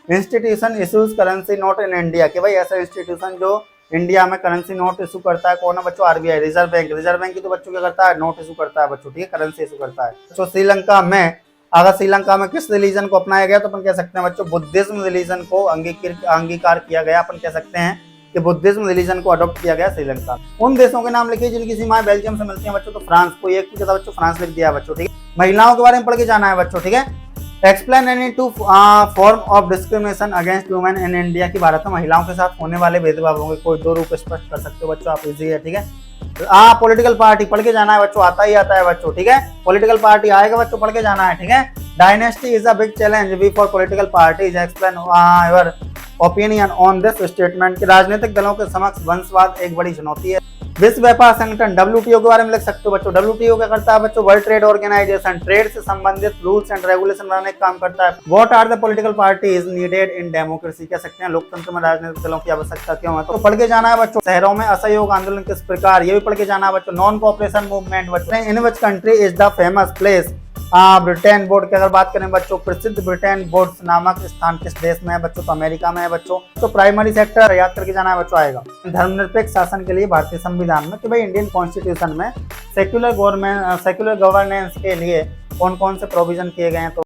Institution issues currency note in India, कि भाई ऐसा इंस्टीट्यूशन जो इंडिया में करेंसी नोट इशू करता है कौन है बच्चों? RBI, reserve bank. Reserve bank की तो बच्चों क्या करता है? नोट इशू करता है बच्चों, ठीक है, करेंसी इशू करता है बच्चों। श्रीलंका में, अगर श्रीलंका में किस रिलीजन को अपनाया गया तो अपन कह सकते हैं बच्चों बुद्धिज्म रिलीजन को अंगीकार किया गया। अपन कह सकते हैं कि बुद्धिज्म रिलीजन को अडॉप्ट किया गया श्रीलंका। उन देशों के नाम लिखिए जिनकी सीमाएं बेल्जियम से मिलती हैं बच्चों। तो फ्रांस, को एक की जगह बच्चों फ्रांस लिख दिया है बच्चों, ठीक है। महिलाओं के बारे में पढ़ के जाना है बच्चों, ठीक है। Explain any two form of discrimination against women in India, की भारत में महिलाओं के साथ होने वाले भेदभावों के कोई दो रूप स्पष्ट कर सकते हो बच्चों आप, इजी है, ठीक है। पॉलिटिकल पार्टी पढ़ के जाना है बच्चों, आता ही आता है बच्चों, ठीक है। पॉलिटिकल पार्टी आएगा बच्चों, पढ़ के जाना है, ठीक है। Dynasty is a big challenge we for political parties, explain your opinion on this statement, कि राजनीतिक दलों के समक्ष वंशवाद एक बड़ी चुनौती है। विश्व व्यापार संगठन WTO के बारे में लिख सकते हो बच्चों। WTO क्या करता है बच्चों? वर्ल्ड ट्रेड ऑर्गेनाइजेशन, ट्रेड से संबंधित रूल्स एंड रेगुलेशन बनाने का काम करता है। What are the political parties needed in democracy, कह सकते हैं लोकतंत्र में राजनीतिक दलों की आवश्यकता क्यों है। तो पढ़ के जाना है बच्चों। शहरों में असहयोग आंदोलन किस प्रकार, ये भी पढ़ के जाना है बच्चों। नॉन कोऑपरेशन मूवमेंट बच्चों। In which country is the famous place, Britain board की अगर बात करें बच्चों, प्रसिद्ध ब्रिटेन बोर्ड नामक स्थान किस देश में है बच्चों? तो अमेरिका में है बच्चों। तो प्राइमरी सेक्टर याद करके जाना है बच्चों, आएगा। धर्मनिरपेक्ष शासन के लिए भारतीय संविधान में, कि भाई इंडियन कॉन्स्टिट्यूशन में सेक्युलर गवर्नेंस के लिए कौन कौन से प्रोविजन किए गए हैं। तो